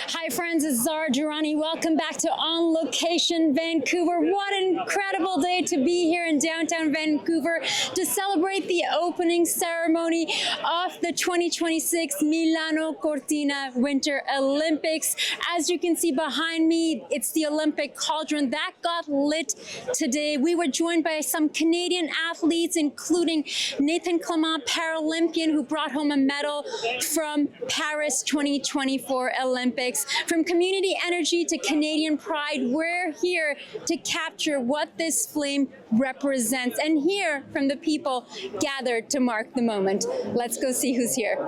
Hi friends, it's Zara Durrani. Welcome back to On Location Vancouver. What an incredible day to be here in downtown Vancouver to celebrate the opening ceremony of the 2026 Milano Cortina Winter Olympics. As you can see behind me, it's the Olympic Cauldron that got lit today. We were joined by some Canadian athletes, including Nathan Clement, Paralympian, who brought home a medal from Paris 2024 Olympics. From community energy to Canadian pride, we're here to capture what this flame represents and hear from the people gathered to mark the moment. Let's go see who's here.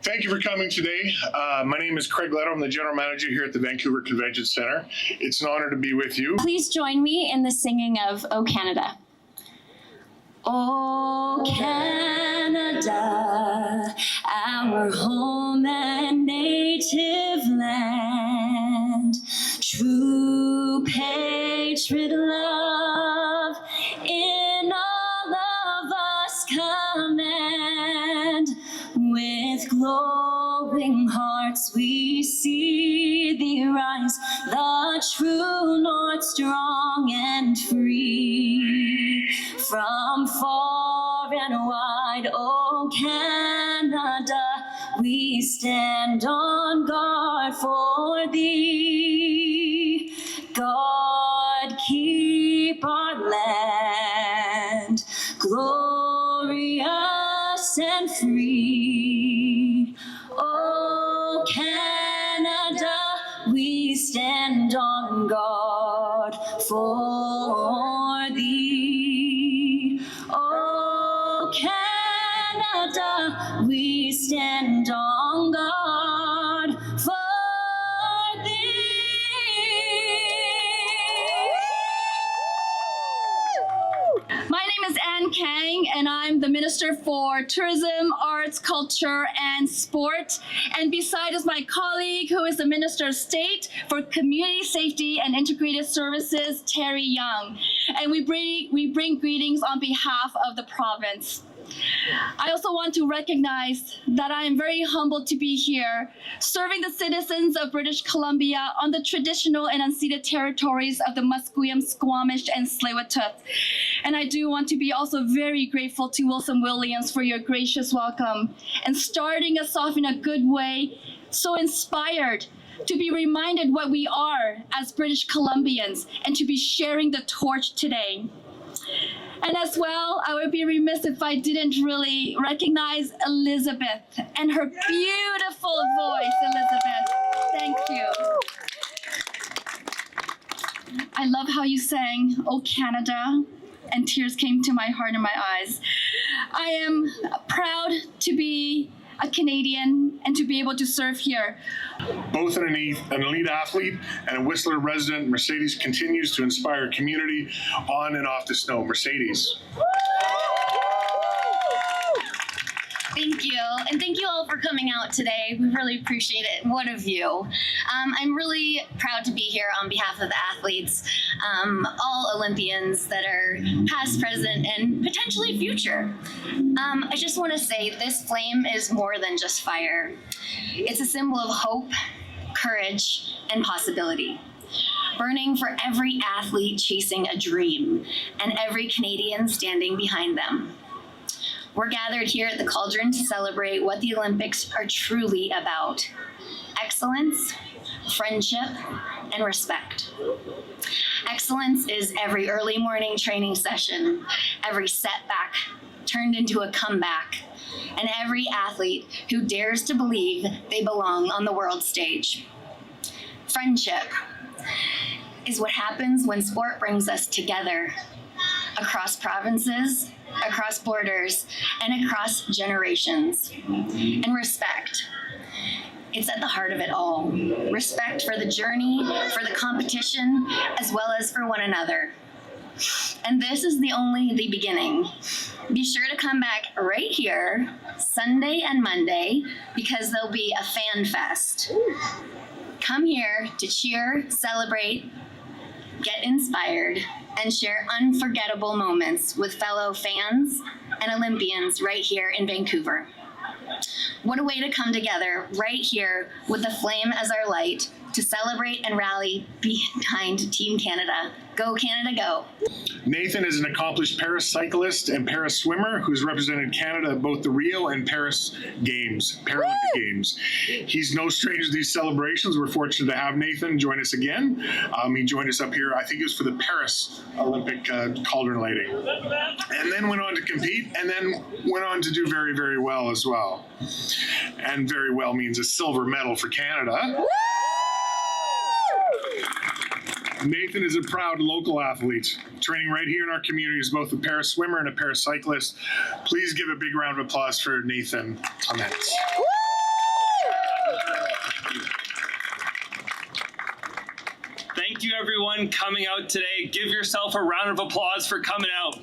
Thank you for coming today. My name is Craig Leto. I'm the General Manager here at the Vancouver Convention Centre. It's an honor to be with you. Please join me in the singing of O Canada. O Canada, our home and native land, true patriot love in all of us command. With glowing hearts we see thee rise, the true north strong and free. From far and wide, O Canada, we stand on guard for thee. God, keep our land glorious and free. O Canada, we stand on guard for thee. O Canada, we stand on guard for and I'm the Minister for Tourism, Arts, Culture, and Sport. And beside is my colleague, who is the Minister of State for Community Safety and Integrated Services, Terry Young. And we bring greetings on behalf of the province. I also want to recognize that I am very humbled to be here, serving the citizens of British Columbia on the traditional and unceded territories of the Musqueam, Squamish, and Tsleil-Waututh. And I do want to be also very grateful to Wilson Williams for your gracious welcome and starting us off in a good way, so inspired to be reminded what we are as British Columbians and to be sharing the torch today. And as well, I would be remiss if I didn't really recognize Elizabeth and her beautiful voice, Elizabeth. Thank you. I love how you sang, "O Canada," and tears came to my heart and my eyes. I am proud to be a Canadian and to be able to serve here. Both an elite athlete and a Whistler resident, Mercedes continues to inspire community on and off the snow. Mercedes. Thank you, and thank you all for coming out today. We really appreciate it. What a view. I'm really proud to be here on behalf of the athletes, all Olympians that are past, present, and potentially future. I just want to say this flame is more than just fire. It's a symbol of hope, courage, and possibility. Burning for every athlete chasing a dream and every Canadian standing behind them. We're gathered here at the Cauldron to celebrate what the Olympics are truly about: excellence, friendship, and respect. Excellence is every early morning training session, every setback turned into a comeback, and every athlete who dares to believe they belong on the world stage. Friendship is what happens when sport brings us together across provinces, across borders, and across generations. And respect. It's at the heart of it all. Respect for the journey, for the competition, as well as for one another. And this is only the beginning. Be sure to come back right here, Sunday and Monday, because there'll be a fan fest. Come here to cheer, celebrate, get inspired, and share unforgettable moments with fellow fans and Olympians right here in Vancouver. What a way to come together right here with the flame as our light to celebrate and rally behind Team Canada. Go Canada, go. Nathan is an accomplished para-cyclist and para-swimmer who's represented Canada at both the Rio and Paris Games, Paralympic Games. He's no stranger to these celebrations. We're fortunate to have Nathan join us again. He joined us up here, I think it was for the Paris Olympic Cauldron lighting. And then went on to compete and then went on to do very, very well as well. And very well means a silver medal for Canada. Nathan is a proud local athlete, training right here in our community as both a para-swimmer and a para-cyclist. Please give a big round of applause for Nathan Clements. Thank you, everyone, coming out today. Give yourself a round of applause for coming out.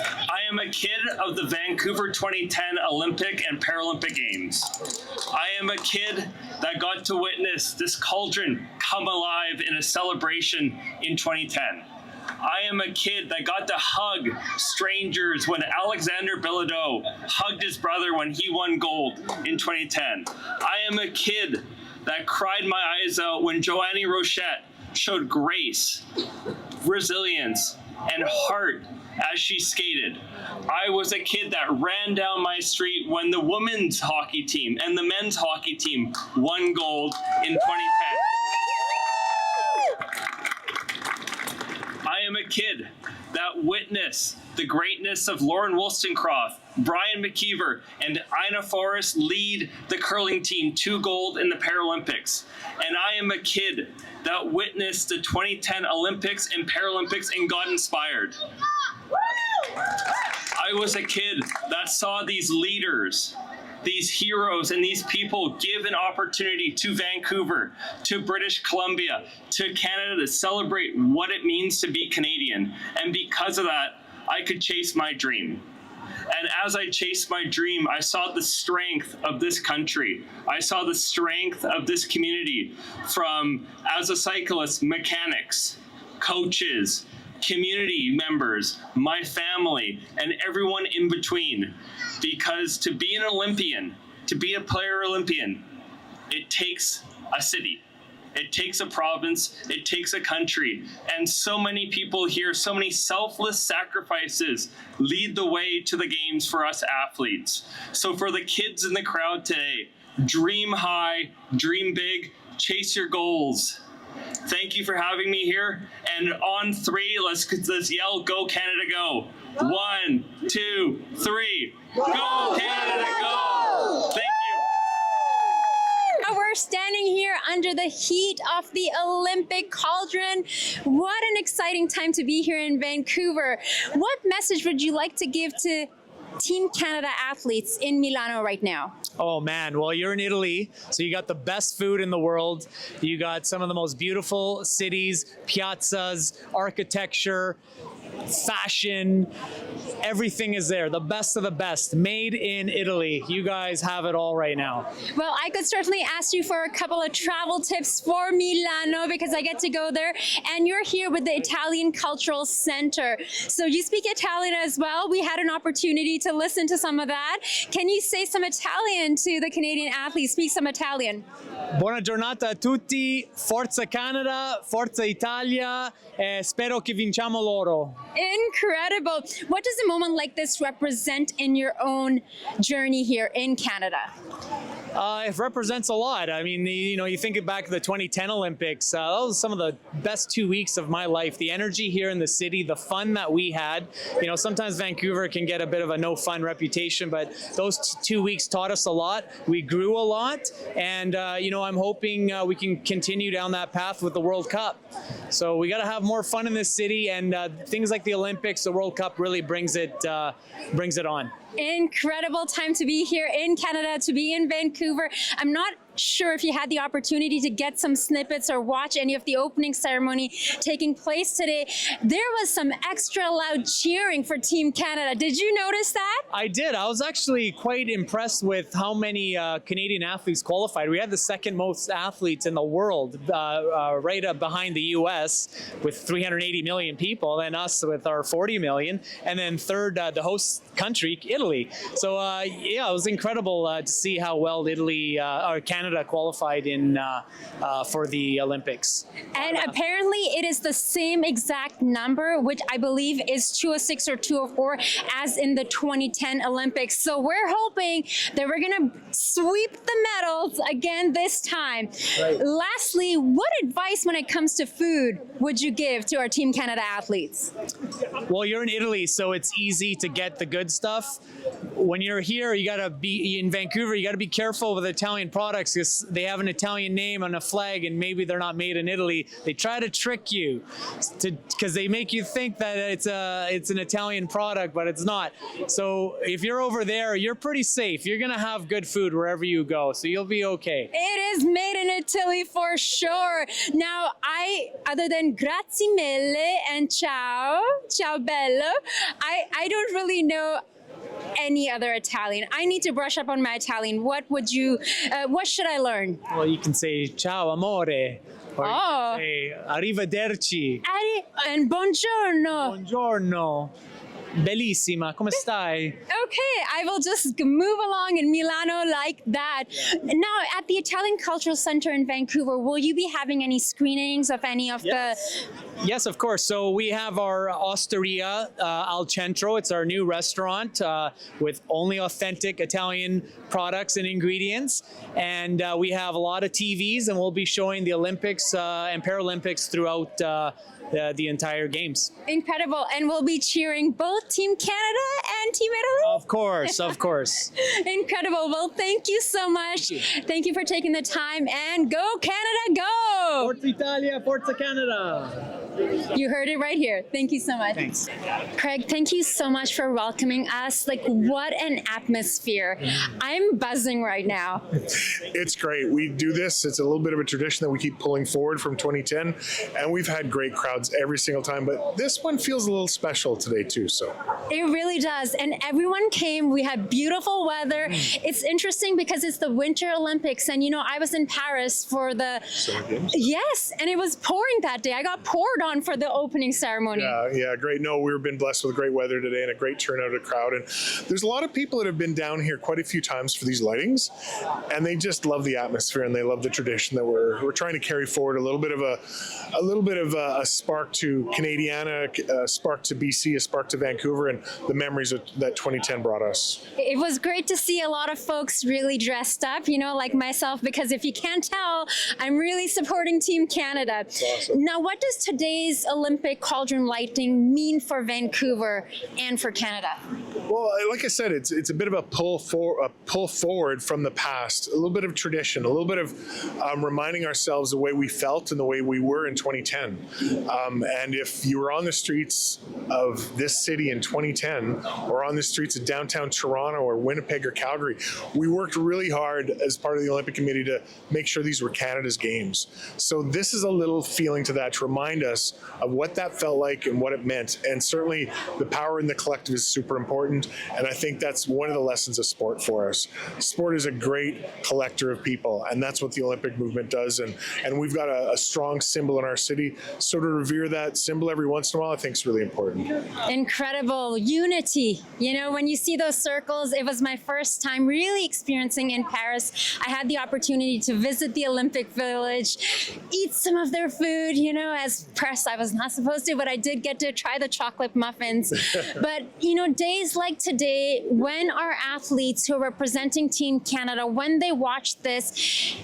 I am a kid of the Vancouver 2010 Olympic and Paralympic Games. I am a kid that got to witness this cauldron come alive in a celebration in 2010. I am a kid that got to hug strangers when Alexander Bilodeau hugged his brother when he won gold in 2010. I am a kid that cried my eyes out when Joannie Rochette showed grace, resilience, and heart as she skated. I was a kid that ran down my street when the women's hockey team and the men's hockey team won gold in 2010. I am a kid that witnessed the greatness of Lauren Wollstonecroft, Brian McKeever, and Ina Forrest lead the curling team to gold in the Paralympics. And I am a kid that witnessed the 2010 Olympics and Paralympics and got inspired. I was a kid that saw these leaders, these heroes, and these people give an opportunity to Vancouver, to British Columbia, to Canada to celebrate what it means to be Canadian. And because of that, I could chase my dream. And as I chased my dream, I saw the strength of this country. I saw the strength of this community from, as a cyclist, mechanics, coaches, community members, my family, and everyone in between. Because to be an Olympian, to be a player Olympian, it takes a city. It takes a province, it takes a country, and so many people here, so many selfless sacrifices lead the way to the games for us athletes. So for the kids in the crowd today, dream high, dream big, chase your goals. Thank you for having me here, and on three, let's yell, go Canada, go. 1, 2, 3, go Canada, go! Thank you. We're standing here under the heat of the Olympic cauldron. What an exciting time to be here in Vancouver. What message would you like to give to Team Canada athletes in Milano right now? Oh man, well, you're in Italy, so you got the best food in the world. You got some of the most beautiful cities, piazzas, architecture, fashion, everything is there. The best of the best, made in Italy. You guys have it all right now. Well, I could certainly ask you for a couple of travel tips for Milano because I get to go there, and you're here with the Italian Cultural Center. So you speak Italian as well. We had an opportunity to listen to some of that. Can you say some Italian to the Canadian athletes? Speak some Italian. Buona giornata a tutti, Forza Canada, Forza Italia, spero che vinciamo loro. Incredible. What does a moment like this represent in your own journey here in Canada? It represents a lot. I mean, you think back to the 2010 Olympics, that was some of the best 2 weeks of my life. The energy here in the city, the fun that we had. Sometimes Vancouver can get a bit of a no fun reputation, but those 2 weeks taught us a lot. We grew a lot, and I'm hoping we can continue down that path with the World Cup. So we got to have more fun in this city, and things like the Olympics, the World Cup really brings it on. Incredible time to be here in Canada, to be in Vancouver. I'm not sure if you had the opportunity to get some snippets or watch any of the opening ceremony taking place today. There was some extra loud cheering for Team Canada. Did you notice that? I did. I was actually quite impressed with how many Canadian athletes qualified. We had the second most athletes in the world, right up behind the U.S. with 380 million people, and us with our 40 million, and then third, the host country, Italy. So yeah, it was incredible to see how well Italy or Canada qualified in for the Olympics. And apparently it is the same exact number, which I believe is 206 or 204 as in the 2010 Olympics. So we're hoping that we're going to sweep the medals again this time. Right. Lastly, what advice when it comes to food would you give to our Team Canada athletes? Well, you're in Italy, so it's easy to get the good stuff. When you're here, you gotta be in Vancouver. You gotta be careful with Italian products because they have an Italian name on a flag, and maybe they're not made in Italy. They try to trick you because they make you think that it's an Italian product, but it's not. So if you're over there, you're pretty safe. You're gonna have good food wherever you go, so you'll be okay. It is made in Italy for sure. Now, other than grazie mille and ciao bello, I don't really know any other Italian. I need to brush up on my Italian. What should I learn? Well, you can say ciao amore, or you Oh. can say arrivederci, And buongiorno. buongiorno, bellissima, come stai? Okay, I will just move along in Milano like that. Now, at the Italian Cultural Center in Vancouver, will you be having any screenings of any of Yes, of course. So we have our Osteria al Centro. It's our new restaurant with only authentic Italian products and ingredients. And we have a lot of TVs, and we'll be showing the Olympics and Paralympics throughout the entire games. Incredible. And we'll be cheering both Team Canada and Team Italy? Of course, of course. Incredible. Well, thank you so much. Thank you for taking the time, and go Canada, go! Forza Italia, Forza Canada. You heard it right here. Thank you so much. Thanks. Craig, thank you so much for welcoming us. Like, what an atmosphere. I'm buzzing right now. It's great. We do this. It's a little bit of a tradition that we keep pulling forward from 2010, and we've had great crowds every single time, but this one feels a little special today too. So It really does. And everyone came. We had beautiful weather. It's interesting because it's the Winter Olympics. And, you know, I was in Paris for the... Summer Games? Yes. And it was pouring that day. I got poured on for the opening ceremony. Yeah, great. No, we've been blessed with great weather today and a great turnout of crowd. And there's a lot of people that have been down here quite a few times for these lightings, and they just love the atmosphere and they love the tradition that we're trying to carry forward. A little bit of a spark to Canadiana, a spark to BC, a spark to Vancouver, and the memories that 2010 brought us. It was great to see a lot of folks really dressed up, you know, like myself, because if you can't tell, I'm really supporting Team Canada. Awesome. Now, what does today's Olympic Cauldron lighting mean for Vancouver and for Canada? Well, like I said, it's a bit of a pull forward from the past, a little bit of tradition, a little bit of reminding ourselves the way we felt and the way we were in 2010. And if you were on the streets of this city in 2010, or on the streets of downtown Toronto or Winnipeg or Calgary, we worked really hard as part of the Olympic Committee to make sure these were Canada's games. So this is a little feeling to that, to remind us of what that felt like and what it meant. And certainly the power in the collective is super important. And I think that's one of the lessons of sport for us. Sport is a great collector of people, and that's what the Olympic movement does. And we've got a strong symbol in our city. So to revere that symbol every once in a while, I think is really important. Incredible unity. You know, when you see those circles, it was my first time really experiencing in Paris. I had the opportunity to visit the Olympic Village, eat some of their food. You know, as press, I was not supposed to, but I did get to try the chocolate muffins. But, you know, days like today, when our athletes who are representing Team Canada, when they watch this,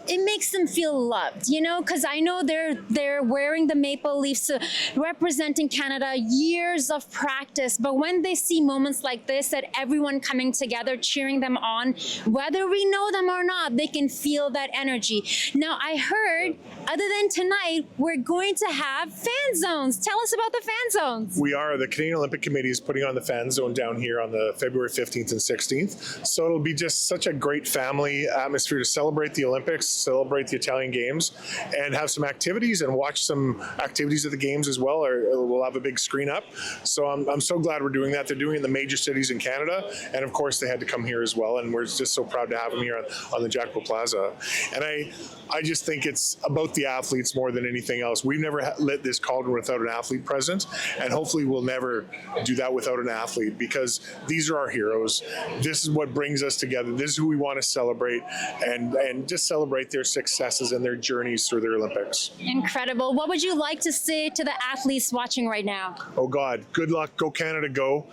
it makes them feel loved, you know, because I know they're wearing the maple leafs, representing Canada, years of practice. But when they see moments like this, that everyone coming together, cheering them on, whether we know them or not, they can feel that energy. Now, I heard, other than tonight, we're going to have fan zones. Tell us about the fan zones. We are. The Canadian Olympic Committee is putting on the fan zone down here on the February 15th and 16th. So it'll be just such a great family atmosphere to celebrate the Olympics, celebrate the Italian Games, and have some activities and watch some activities at the Games as well. Or we'll have a big screen up. So I'm so glad we're doing that. They're doing it in the major cities in Canada. And of course, they had to come here as well. And we're just so proud to have them here on the Jack Pool Plaza. And I just think it's about the athletes more than anything else. We've never lit this Cauldron without an athlete present, and hopefully we'll never do that without an athlete, because these are our heroes. This is what brings us together. This is who we want to celebrate, and just celebrate their successes and their journeys through their Olympics. Incredible. What would you like to say to the athletes watching right now? Oh God, good luck. Go Canada, go.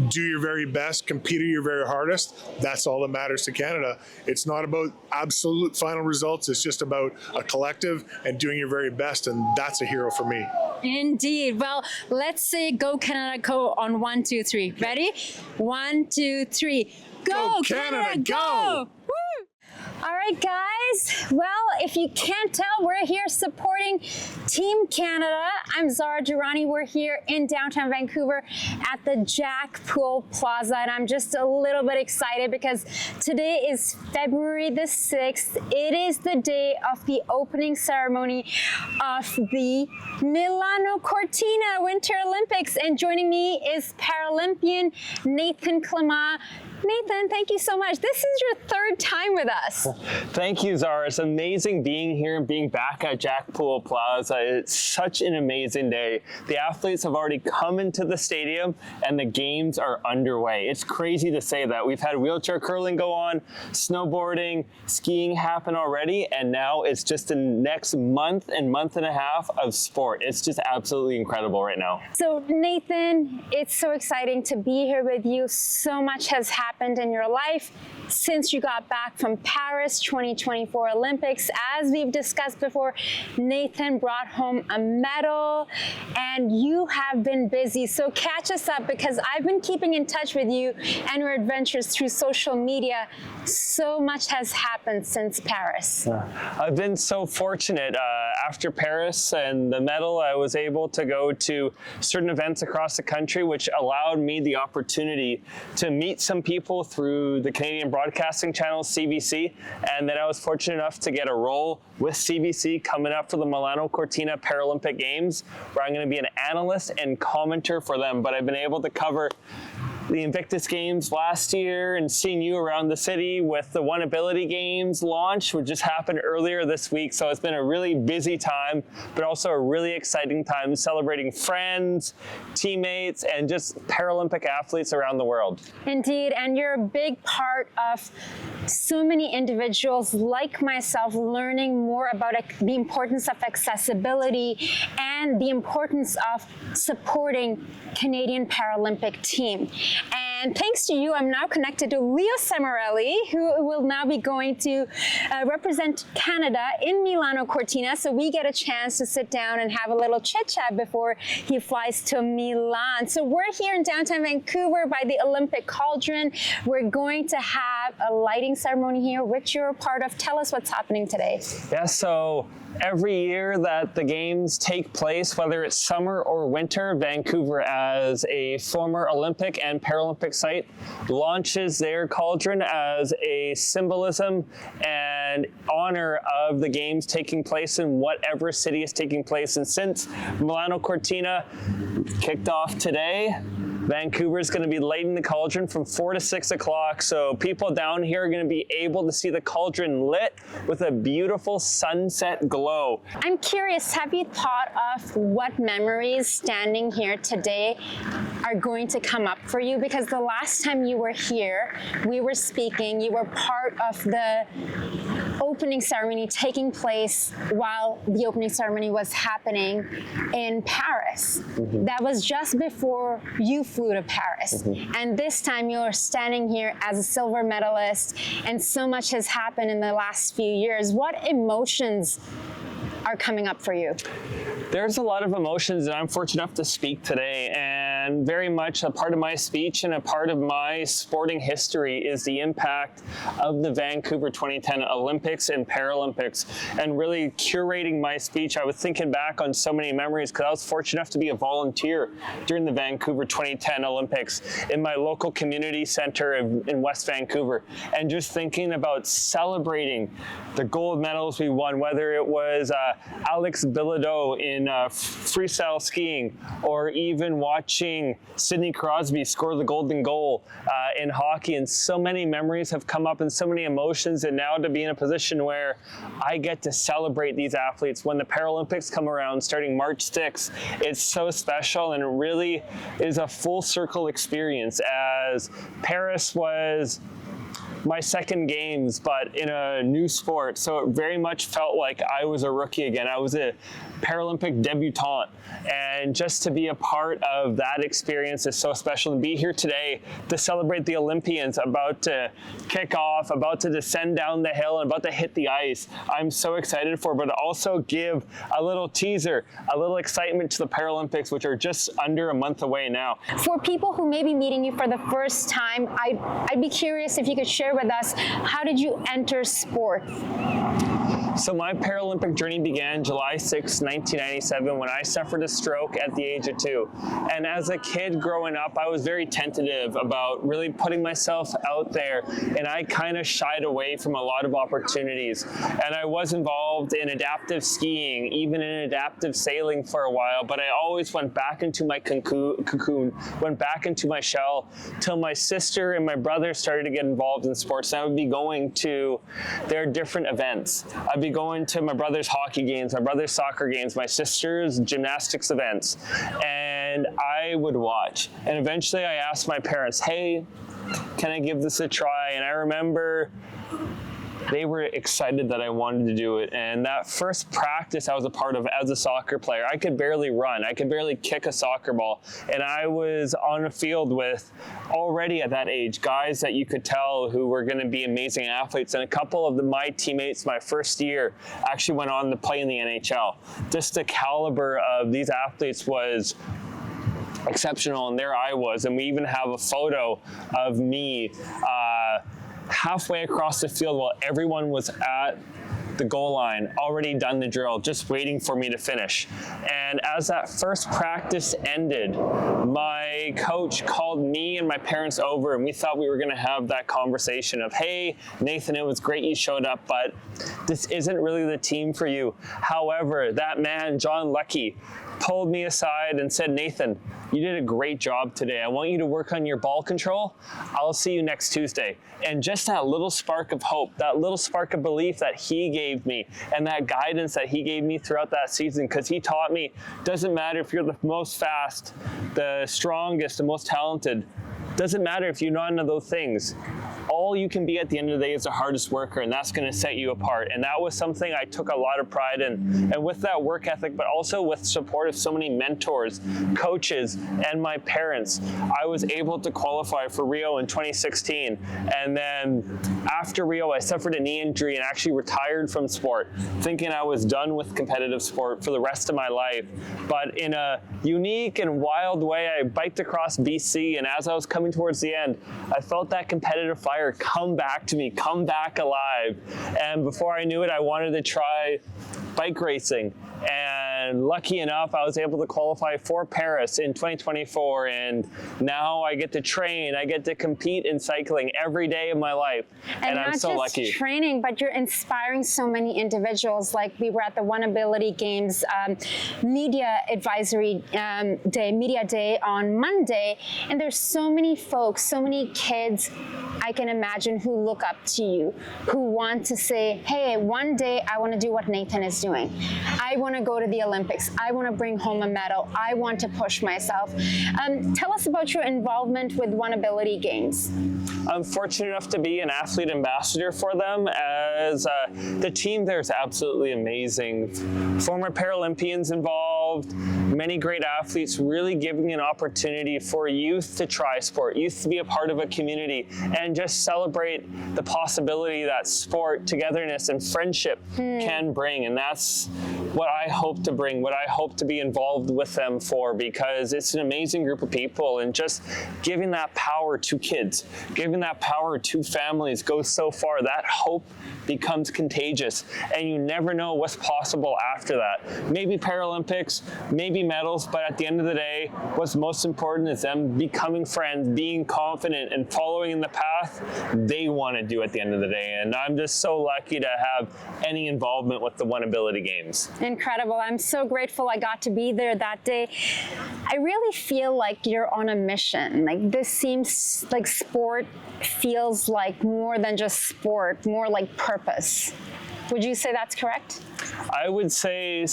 Do your very best. Compete at your very hardest. That's all that matters to Canada. It's not about absolute final results. It's just about a collective and doing your very best, and that's a hero for me. Indeed. Well, let's say go Canada, go on 1, 2, 3. Ready? 1, 2, 3. Go Canada, go! Woo! All right, guys. Well, if you can't tell, we're here supporting Team Canada. I'm Zara Durrani. We're here in downtown Vancouver at the Jack Pool Plaza, and I'm just a little bit excited because today is February the 6th. It is the day of the opening ceremony of the Milano Cortina Winter Olympics, and joining me is Paralympian Nathan Clement. Nathan, thank you so much. This is your third time with us. Thank you, Zara. It's amazing being here and being back at Jack Pool Plaza. It's such an amazing day. The athletes have already come into the stadium and the games are underway. It's crazy to say that. We've had wheelchair curling go on, snowboarding, skiing happen already, and now it's just the next month and a half of sport. It's just absolutely incredible right now. So Nathan, it's so exciting to be here with you. So much has happened in your life since you got back from Paris 2024 Olympics. As we've discussed before, Nathan brought home a medal, and you have been busy. So catch us up, because I've been keeping in touch with you and your adventures through social media. So much has happened since Paris. I've been so fortunate. After Paris and the medal, I was able to go to certain events across the country, which allowed me the opportunity to meet some people through the Canadian broadcasting channel, CBC. And then I was fortunate enough to get a role with CBC coming up for the Milano Cortina Paralympic Games, where I'm going to be an analyst and commenter for them. But I've been able to cover the Invictus Games last year and seeing you around the city with the One Ability Games launch, which just happened earlier this week. So it's been a really busy time, but also a really exciting time celebrating friends, teammates, and just Paralympic athletes around the world. Indeed, and you're a big part of so many individuals like myself learning more about the importance of accessibility and the importance of supporting Canadian Paralympic team. And thanks to you, I'm now connected to Leo Samarelli, who will now be going to represent Canada in Milano Cortina. So we get a chance to sit down and have a little chit chat before he flies to Milan. So we're here in downtown Vancouver by the Olympic Cauldron. We're going to have a lighting ceremony here, which you're a part of. Tell us what's happening today. Yeah, so every year that the games take place, whether it's summer or winter, Vancouver, as a former Olympic and Paralympic site, launches their Cauldron as a symbolism and honor of the games taking place in whatever city is taking place. And since Milano Cortina kicked off today, Vancouver is going to be lighting the Cauldron from 4 to 6 o'clock. So people down here are going to be able to see the Cauldron lit with a beautiful sunset glow. I'm curious, have you thought of what memories standing here today are going to come up for you? Because the last time you were here, we were speaking, you were part of the opening ceremony taking place while the opening ceremony was happening in Paris. That was just before you flew to Paris. And this time you're standing here as a silver medalist, and so much has happened in the last few years. What emotions are coming up for you? There's a lot of emotions, and I'm fortunate enough to speak today, and very much a part of my speech and a part of my sporting history is the impact of the Vancouver 2010 Olympics and Paralympics. And really curating my speech, I was thinking back on so many memories because I was fortunate enough to be a volunteer during the Vancouver 2010 Olympics in my local community center in West Vancouver, and just thinking about celebrating the gold medals we won, whether it was Alex Bilodeau in freestyle skiing, or even watching Sidney Crosby score the golden goal in hockey. And so many memories have come up and so many emotions, and now to be in a position where I get to celebrate these athletes when the Paralympics come around starting March 6th, it's so special, and it really is a full circle experience, as Paris was my second games, but in a new sport. So it very much felt like I was a rookie again. I was a Paralympic debutante. And just to be a part of that experience is so special. And be here today to celebrate the Olympians about to kick off, about to descend down the hill, and about to hit the ice. I'm so excited for, but also give a little teaser, a little excitement to the Paralympics, which are just under a month away now. For people who may be meeting you for the first time, I'd be curious if you could share with us, how did you enter sport? So my Paralympic journey began July 6, 1997, when I suffered a stroke at the age of 2. And as a kid growing up, I was very tentative about really putting myself out there, and I kind of shied away from a lot of opportunities. And I was involved in adaptive skiing, even in adaptive sailing for a while, but I always went back into my cocoon, went back into my shell, till my sister and my brother started to get involved in sports. And I would be going to their different events. I'd be going to my brother's hockey games, my brother's soccer games, my sister's gymnastics events, and I would watch. And eventually I asked my parents, hey, can I give this a try? And I remember they were excited that I wanted to do it. And that first practice I was a part of as a soccer player, I could barely run. I could barely kick a soccer ball. And I was on a field with, already at that age, guys that you could tell who were going to be amazing athletes. And a couple of my teammates my first year actually went on to play in the NHL. Just the caliber of these athletes was exceptional, and there I was. And we even have a photo of me halfway across the field while everyone was at the goal line, already done the drill, just waiting for me to finish. And as that first practice ended, my coach called me and my parents over, and we thought we were going to have that conversation of, hey, Nathan, it was great you showed up, but this isn't really the team for you. However, that man, John Lucky, pulled me aside and said, Nathan, you did a great job today. I want you to work on your ball control. I'll see you next Tuesday. And just that little spark of hope, that little spark of belief that he gave me, and that guidance that he gave me throughout that season, because he taught me, doesn't matter if you're the most fast, the strongest, the most talented, doesn't matter if you're not none of those things. All you can be at the end of the day is the hardest worker, and that's going to set you apart. And that was something I took a lot of pride in. And with that work ethic, but also with support of so many mentors, coaches, and my parents, I was able to qualify for Rio in 2016. And then after Rio, I suffered a knee injury and actually retired from sport, thinking I was done with competitive sport for the rest of my life. But in a unique and wild way, I biked across BC, and as I was coming towards the end, I felt that competitive fire come back to me, come back alive. And before I knew it, I wanted to try bike racing. And lucky enough, I was able to qualify for Paris in 2024. And now I get to train, I get to compete in cycling every day of my life. And I'm so lucky. Not just training, but you're inspiring so many individuals. Like we were at the One Ability Games Media Advisory Day, Media Day on Monday. And there's so many folks, so many kids I can imagine who look up to you, who want to say, hey, one day I want to do what Nathan is doing. I want to go to the Olympics. I want to bring home a medal. I want to push myself. Tell us about your involvement with One Ability Games. I'm fortunate enough to be an athlete ambassador for them, as the team there is absolutely amazing. Former Paralympians involved, many great athletes, really giving an opportunity for youth to try sport, youth to be a part of a community, and just celebrate the possibility that sport, togetherness, and friendship can bring. And that's what I hope to bring, what I hope to be involved with them for, because it's an amazing group of people, and just giving that power to kids, giving that power to families goes so far. That hope becomes contagious, and you never know what's possible after that. Maybe Paralympics, maybe medals, but at the end of the day, what's most important is them becoming friends, being confident, and following the path they want to do at the end of the day. And I'm just so lucky to have any involvement with the One Ability Games. Incredible. I'm so grateful I got to be there that day. I really feel like you're on a mission. Like, this seems like sport feels like more than just sport, more like purpose. Would you say that's correct? I would say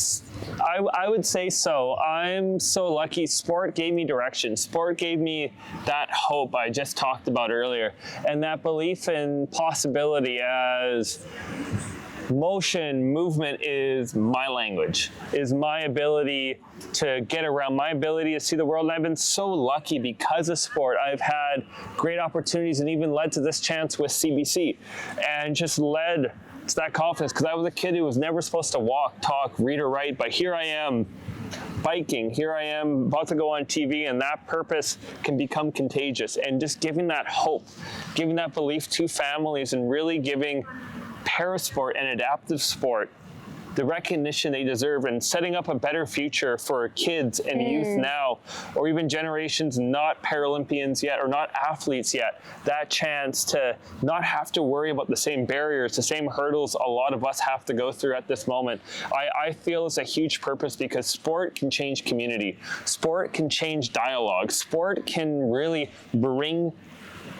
so. I'm so lucky. Sport gave me direction. Sport gave me that hope I just talked about earlier, and that belief in possibility. As motion, movement is my language, is my ability to get around, my ability to see the world. And I've been so lucky because of sport. I've had great opportunities, and even led to this chance with CBC, and just led to that confidence, because I was a kid who was never supposed to walk, talk, read, or write, but here I am biking, here I am about to go on TV, and that purpose can become contagious. And just giving that hope, giving that belief to families, and really giving parasport and adaptive sport the recognition they deserve, and setting up a better future for kids and youth now, or even generations not Paralympians yet, or not athletes yet, that chance to not have to worry about the same barriers, the same hurdles a lot of us have to go through at this moment. I feel it's a huge purpose, because sport can change community. Sport can change dialogue. Sport can really bring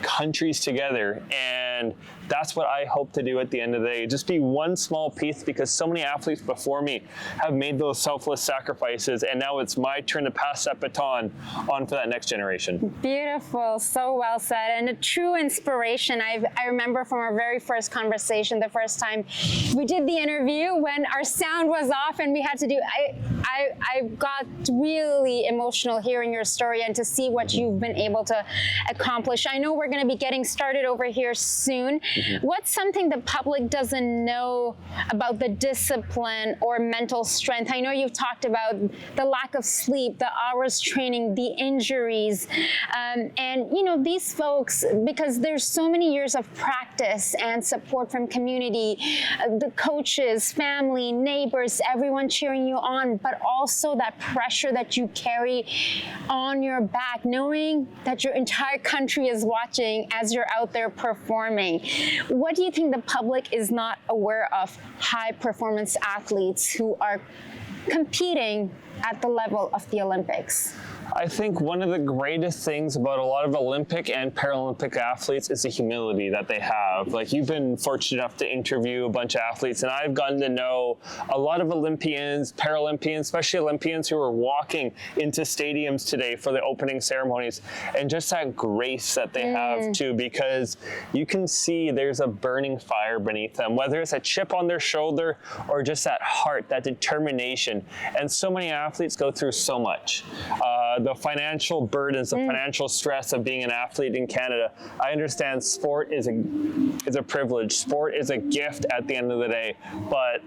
countries together, and that's what I hope to do at the end of the day. Just be one small piece, because so many athletes before me have made those selfless sacrifices, and now it's my turn to pass that baton on for that next generation. Beautiful, so well said, and a true inspiration. I remember from our very first conversation, the first time we did the interview, when our sound was off and we had to do, I got really emotional hearing your story and to see what you've been able to accomplish. I know we're going to be getting started over here soon. What's something the public doesn't know about the discipline or mental strength? I know you've talked about the lack of sleep, the hours training, the injuries, and you know, these folks, because there's so many years of practice and support from community, the coaches, family, neighbors, everyone cheering you on, but also that pressure that you carry on your back, knowing that your entire country is watching as you're out there performing. What do you think the public is not aware of high performance athletes who are competing at the level of the Olympics? I think one of the greatest things about a lot of Olympic and Paralympic athletes is the humility that they have. Like, you've been fortunate enough to interview a bunch of athletes, and I've gotten to know a lot of Olympians, Paralympians, especially Olympians who are walking into stadiums today for the opening ceremonies, and just that grace that they have too, because you can see there's a burning fire beneath them, whether it's a chip on their shoulder or just that heart, that determination. And so many athletes go through so much. The financial burdens, the financial stress of being an athlete in Canada. I understand sport is a privilege. Sport is a gift at the end of the day, but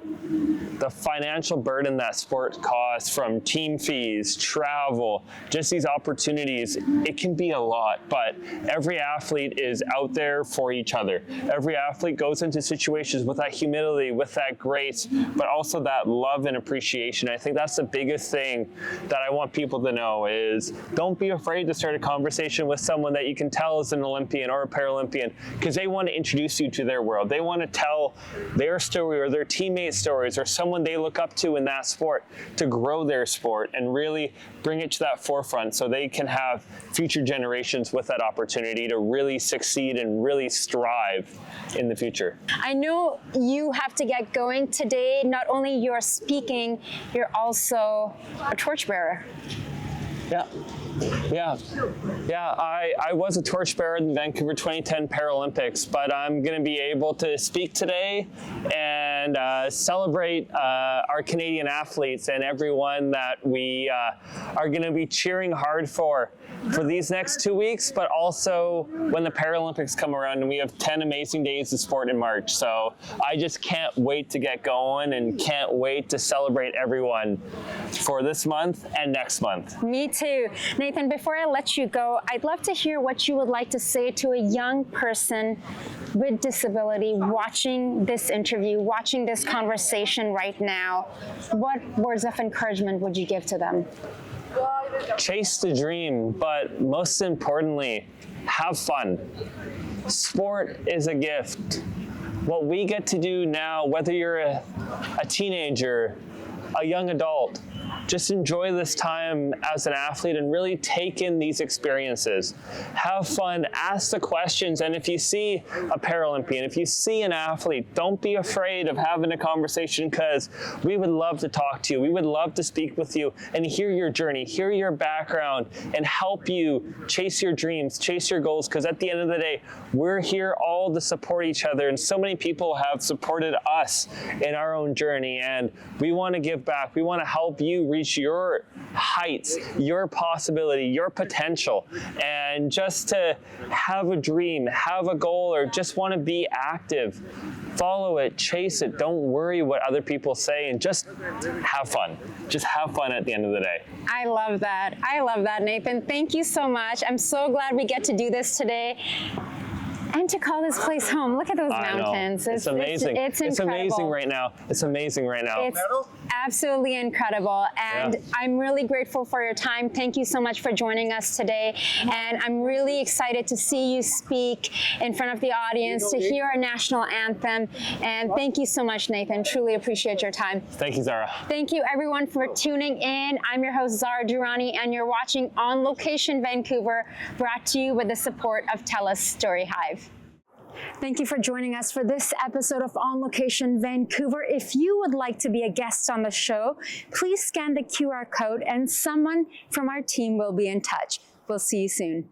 the financial burden that sport costs, from team fees, travel, just these opportunities, it can be a lot, but every athlete is out there for each other. Every athlete goes into situations with that humility, with that grace, but also that love and appreciation. I think that's the biggest thing that I want people to know, is don't be afraid to start a conversation with someone that you can tell is an Olympian or a Paralympian, because they want to introduce you to their world. They want to tell their story or their teammates' stories or someone they look up to in that sport to grow their sport and really bring it to that forefront so they can have future generations with that opportunity to really succeed and really strive in the future. I know you have to get going today. Not only you're speaking, you're also a torchbearer. Yeah. I was a torchbearer in the Vancouver 2010 Paralympics, but I'm going to be able to speak today and celebrate our Canadian athletes and everyone that we are going to be cheering hard for these next 2 weeks, but also when the Paralympics come around and we have 10 amazing days of sport in March. So I just can't wait to get going and can't wait to celebrate everyone for this month and next month. Me too. Nathan, before I let you go, I'd love to hear what you would like to say to a young person with disability watching this interview, watching this conversation right now. What words of encouragement would you give to them? Chase the dream, but most importantly, have fun. Sport is a gift. What we get to do now, whether you're a teenager, a young adult, just enjoy this time as an athlete and really take in these experiences. Have fun, ask the questions, and if you see a Paralympian, if you see an athlete, don't be afraid of having a conversation, because we would love to talk to you. We would love to speak with you and hear your journey, hear your background, and help you chase your dreams, chase your goals, because at the end of the day, we're here all to support each other, and so many people have supported us in our own journey, and we want to give back. We want to help you reach your heights, your possibility, your potential, and just to have a dream, have a goal, or just want to be active. Follow it, chase it, don't worry what other people say, and just have fun. Just have fun at the end of the day. I love that. I love that, Nathan. Thank you so much. I'm so glad we get to do this today. And to call this place home. Look at those mountains. It's amazing. It's incredible. It's amazing right now. It's amazing right now. It's absolutely incredible. And I'm really grateful for your time. Thank you so much for joining us today. And I'm really excited to see you speak in front of the audience, to hear our national anthem. And thank you so much, Nathan. Truly appreciate your time. Thank you, Zara. Thank you, everyone, for tuning in. I'm your host, Zara Durrani, and you're watching On Location Vancouver, brought to you with the support of TELUS Story Hive. Thank you for joining us for this episode of On Location Vancouver. If you would like to be a guest on the show, please scan the QR code and someone from our team will be in touch. We'll see you soon.